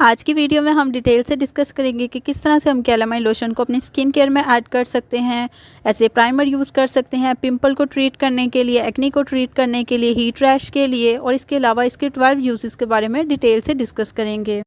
आज की वीडियो में हम डिटेल से डिस्कस करेंगे कि किस तरह से हम कैलामाइन लोशन को अपनी स्किन केयर में ऐड कर सकते हैं। ऐसे प्राइमर यूज़ कर सकते हैं पिंपल को ट्रीट करने के लिए, एक्ने को ट्रीट करने के लिए, हीट रैश के लिए, और इसके अलावा इसके 12 यूजेस के बारे में डिटेल से डिस्कस करेंगे।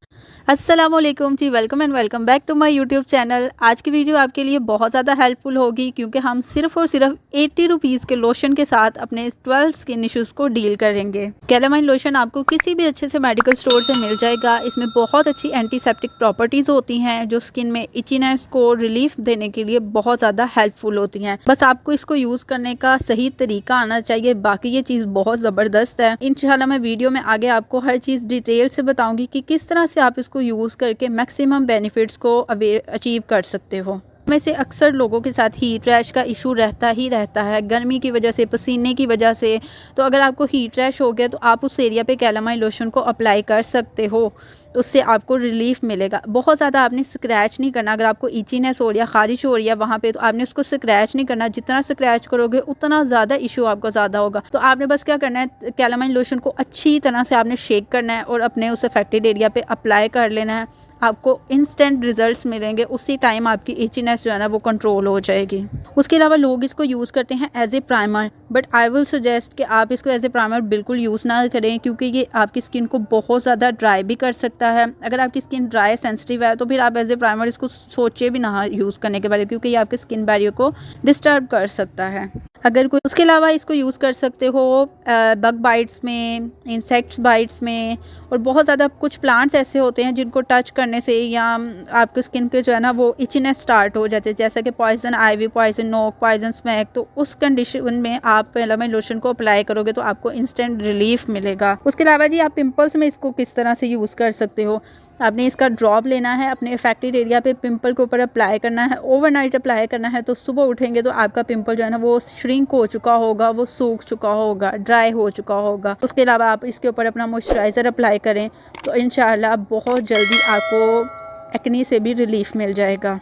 अस्सलामुअलैकुम जी, welcome and welcome back to my YouTube channel. आज की वीडियो आपके लिए बहुत ज़्यादा हेल्पफुल होगी क्योंकि हम सिर्फ और सिर्फ 80 रुपीज़ के लोशन के साथ अपने 12 स्किन इश्यूज़ को डील करेंगे। कैलामाइन लोशन आपको किसी भी अच्छे से मेडिकल स्टोर से मिल जाएगा। इसमें बहुत अच्छी एंटीसेप्टिक प्रॉपर्टीज़ होती हैं जो स्किन में इचीनेस को रिलीफ देने के लिए बहुत ज़्यादा हेल्पफुल होती हैं। बस आपको इसको यूज़ करने का सही तरीका आना चाहिए, बाकी ये चीज़ बहुत ज़बरदस्त है। इंशाल्लाह मैं वीडियो में आगे आपको हर चीज़ डिटेल से बताऊंगी कि किस तरह से आप इसको यूज़ करके मैक्सिमम बेनिफिट्स को अचीव कर सकते हो। में से अक्सर लोगों के साथ हीट रैश का इशू रहता ही रहता है, गर्मी की वजह से, पसीने की वजह से। तो अगर आपको हीट रैश हो गया तो आप उस एरिया पे कैलामाइन लोशन को अप्लाई कर सकते हो, तो उससे आपको रिलीफ मिलेगा। बहुत ज़्यादा आपने स्क्रैच नहीं करना। अगर आपको इचीनेस हो रही है, ख़ारिश हो रही है वहाँ पे, तो आपने उसको स्क्रैच नहीं करना। जितना स्क्रैच करोगे उतना ज़्यादा इशू आपको ज़्यादा होगा। तो आपने बस क्या करना है, कैलामाइन लोशन को अच्छी तरह से आपने शेक करना है और अपने उस अफेक्टेड एरिया पे अप्लाई कर लेना है। आपको इंस्टेंट रिजल्ट्स मिलेंगे, उसी टाइम आपकी इचीनेस जो है ना वो कंट्रोल हो जाएगी। उसके अलावा लोग इसको यूज़ करते हैं as a primer, but I will suggest कि आप इसको एज ए प्राइमर बिल्कुल यूज़ ना करें क्योंकि ये आपकी स्किन को बहुत ज़्यादा ड्राई भी कर सकता है। अगर आपकी स्किन ड्राई सेंसिटिव है तो फिर आप एज ए प्राइमर इसको सोचे भी ना यूज़ करने के बारे में, क्योंकि ये आपके स्किन बैरियर को डिस्टर्ब कर सकता है। अगर कोई उसके अलावा इसको यूज़ कर सकते हो बग बाइट्स में, इंसेक्ट्स बाइट्स में, और बहुत ज़्यादा कुछ प्लांट्स ऐसे होते हैं जिनको टच करने से या आपकी स्किन के जो है ना वो इचीनेस स्टार्ट हो जाती है, जैसे कि पॉइजन आइवी, पॉइजन नोक, पॉइजन स्मैक। तो उस कंडीशन में आप कैलामाइन लोशन को अप्लाई करोगे तो आपको इंस्टेंट रिलीफ मिलेगा। उसके अलावा जी आप पिंपल्स में इसको किस तरह से यूज़ कर सकते हो, आपने इसका ड्रॉप लेना है, अपने अफेक्टेड एरिया पे पिंपल के ऊपर अप्लाई करना है, ओवरनाइट अप्लाई करना है। तो सुबह उठेंगे तो आपका पिंपल जो है ना वो श्रिंक हो चुका होगा, वो सूख चुका होगा, ड्राई हो चुका होगा। उसके अलावा आप इसके ऊपर अपना मॉइस्चराइज़र अप्लाई करें तो इंशाल्लाह बहुत जल्दी आपको एक्ने से भी रिलीफ मिल जाएगा।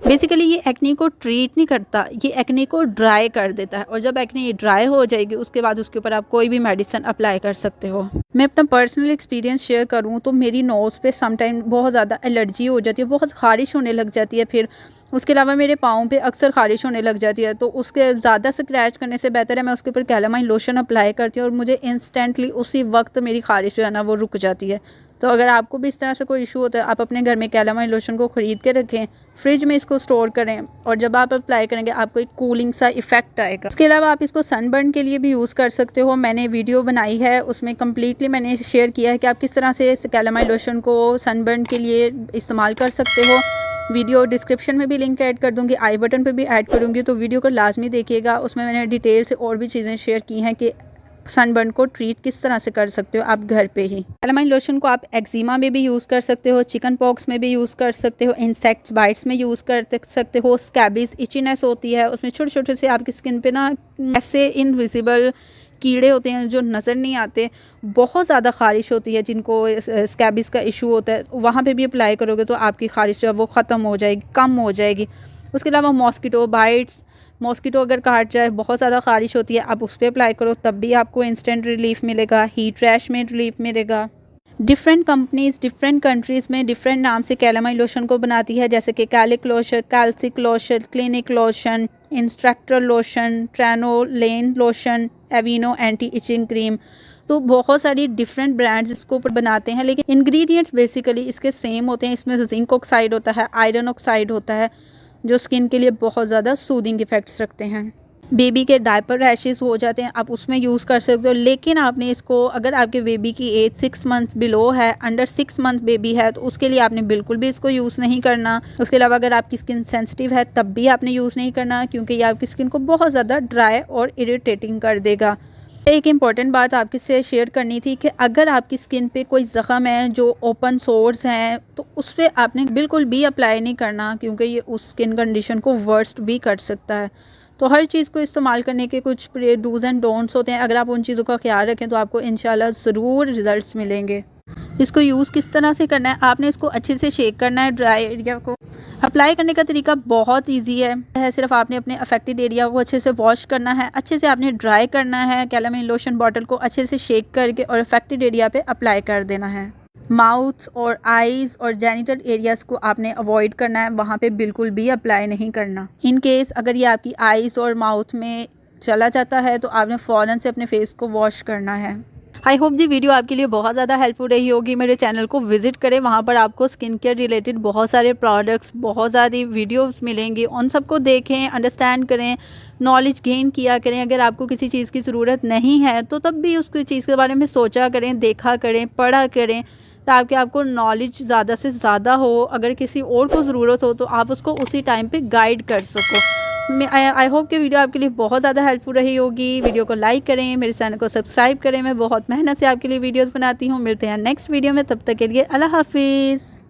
बेसिकली ये एक्ने को ट्रीट नहीं करता, ये एक्ने को ड्राई कर देता है, और जब एक्ने ये ड्राई हो जाएगी उसके बाद उसके ऊपर आप कोई भी मेडिसिन अप्लाई कर सकते हो। मैं अपना पर्सनल एक्सपीरियंस शेयर करूँ तो मेरी नोज़ पे समटाइम बहुत ज़्यादा एलर्जी हो जाती है, बहुत ख़ारिश होने लग जाती है। फिर उसके अलावा मेरे पाँव पे अक्सर ख़ारिश होने लग जाती है, तो उसके ज़्यादा स्क्रैच करने से बेहतर है मैं उसके ऊपर कैलामाइन लोशन अप्लाई करती हूँ और मुझे इंस्टेंटली उसी वक्त मेरी ख़ारिश जो है ना वो रुक जाती है। तो अगर आपको भी इस तरह से कोई इशू होता है, आप अपने घर में कैलामाइन लोशन को ख़रीद के रखें, फ्रिज में इसको स्टोर करें, और जब आप अप्लाई करेंगे आपको एक कूलिंग सा इफेक्ट आएगा। इसके अलावा आप इसको सनबर्न के लिए भी यूज़ कर सकते हो। मैंने वीडियो बनाई है, उसमें कम्प्लीटली मैंने शेयर किया है कि आप किस तरह से कैलामाइन लोशन को सनबर्न के लिए इस्तेमाल कर सकते हो। वीडियो डिस्क्रिप्शन में भी लिंक ऐड कर दूँगी, आई बटन पर भी ऐड करूँगी, तो वीडियो को लाजमी देखिएगा। उसमें मैंने डिटेल से और भी चीज़ें शेयर की हैं कि सनबर्न को ट्रीट किस तरह से कर सकते हो आप घर पे ही। कैलामाइन लोशन को आप एक्जिमा में भी यूज़ कर सकते हो, चिकन पॉक्स में भी यूज़ कर सकते हो, इंसेक्ट्स बाइट्स में यूज़ कर सकते हो। स्कैबीज इचीनेस होती है, उसमें छोटे छोटे से आपकी स्किन पे ना ऐसे इनविजिबल कीड़े होते हैं जो नज़र नहीं आते, बहुत ज़्यादा ख़ारिश होती है, जिनको स्कैबीज का इशू होता है, वहाँ पे भी अप्लाई करोगे तो आपकी ख़ारिश जो है वो ख़त्म हो जाएगी, कम हो जाएगी। उसके अलावा मॉस्किटो बाइट्स, मॉस्किटो अगर काट जाए, बहुत ज़्यादा ख़ारिश होती है, आप उस पर अप्लाई करो तब भी आपको इंस्टेंट रिलीफ मिलेगा। हीट रैश में रिलीफ मिलेगा। डिफरेंट कंपनीज़ डिफरेंट कंट्रीज़ में डिफरेंट नाम से कैलामाइन लोशन को बनाती है, जैसे कि calic lotion, calcic lotion, clinic lotion, instructor lotion, trenolen lotion, Aveeno anti itching cream. तो बहुत सारी डिफरेंट ब्रांड्स इसको ऊपर बनाते हैं, लेकिन इंग्रेडिएंट्स बेसिकली इसके सेम होते हैं। इसमें जिंक ऑक्साइड होता है, आयरन ऑक्साइड होता है, जो स्किन के लिए बहुत ज़्यादा सूदिंग इफ़ेक्ट्स रखते हैं। बेबी के डायपर रैशेस हो जाते हैं, आप उसमें यूज़ कर सकते हो, लेकिन आपने इसको, अगर आपके बेबी की एज 6 मंथ बिलो है, अंडर 6 मंथ बेबी है, तो उसके लिए आपने बिल्कुल भी इसको यूज़ नहीं करना। उसके अलावा अगर आपकी स्किन सेंसिटिव है तब भी आपने यूज़ नहीं करना, क्योंकि ये आपकी स्किन को बहुत ज़्यादा ड्राई और इरिटेटिंग कर देगा। एक इम्पॉर्टेंट बात आपके से शेयर करनी थी कि अगर आपकी स्किन पे कोई ज़ख़म है, जो ओपन सोर्स हैं, तो उस पर आपने बिल्कुल भी अप्लाई नहीं करना, क्योंकि ये उस स्किन कंडीशन को वर्स्ट भी कर सकता है। तो हर चीज़ को इस्तेमाल करने के कुछ डूज़ एंड डोंट्स होते हैं। अगर आप उन चीज़ों का ख्याल रखें तो आपको इंशाल्लाह ज़रूर रिज़ल्ट्स मिलेंगे। इसको यूज़ किस तरह से करना है, आपने इसको अच्छे से शेक करना है। ड्राई एरिया को अप्लाई करने का तरीका बहुत इजी है। सिर्फ आपने अपने अफेक्टेड एरिया को अच्छे से वॉश करना है, अच्छे से आपने ड्राई करना है। कैलामाइन लोशन बॉटल को अच्छे से शेक करके और अफेक्टेड एरिया पे अप्लाई कर देना है। माउथ और आईज़ और जेनिटल एरियाज़ को आपने अवॉइड करना है, वहाँ पे बिल्कुल भी अप्लाई नहीं करना। इन केस अगर ये आपकी आईज़ और माउथ में चला जाता है तो आपने फ़ौरन से अपने फेस को वॉश करना है। आई होप जी वीडियो आपके लिए बहुत ज़्यादा हेल्पफुल रही होगी। मेरे चैनल को विजिट करें, वहाँ पर आपको स्किन केयर रिलेटेड बहुत सारे प्रोडक्ट्स, बहुत ज़्यादा वीडियोस मिलेंगी, उन सबको देखें, अंडरस्टैंड करें, नॉलेज गेन किया करें। अगर आपको किसी चीज़ की ज़रूरत नहीं है तो तब भी उस चीज़ के बारे में सोचा करें, देखा करें, पढ़ा करें, ताकि आपको नॉलेज ज़्यादा से ज़्यादा हो। अगर किसी और को ज़रूरत हो तो आप उसको उसी टाइम पे गाइड कर सको। आई होप कि वीडियो आपके लिए बहुत ज़्यादा हेल्पफुल रही होगी। वीडियो को लाइक करें, मेरे चैनल को सब्सक्राइब करें। मैं बहुत मेहनत से आपके लिए वीडियोस बनाती हूँ। मिलते हैं नेक्स्ट वीडियो में, तब तक के लिए अल्लाह हाफिज़।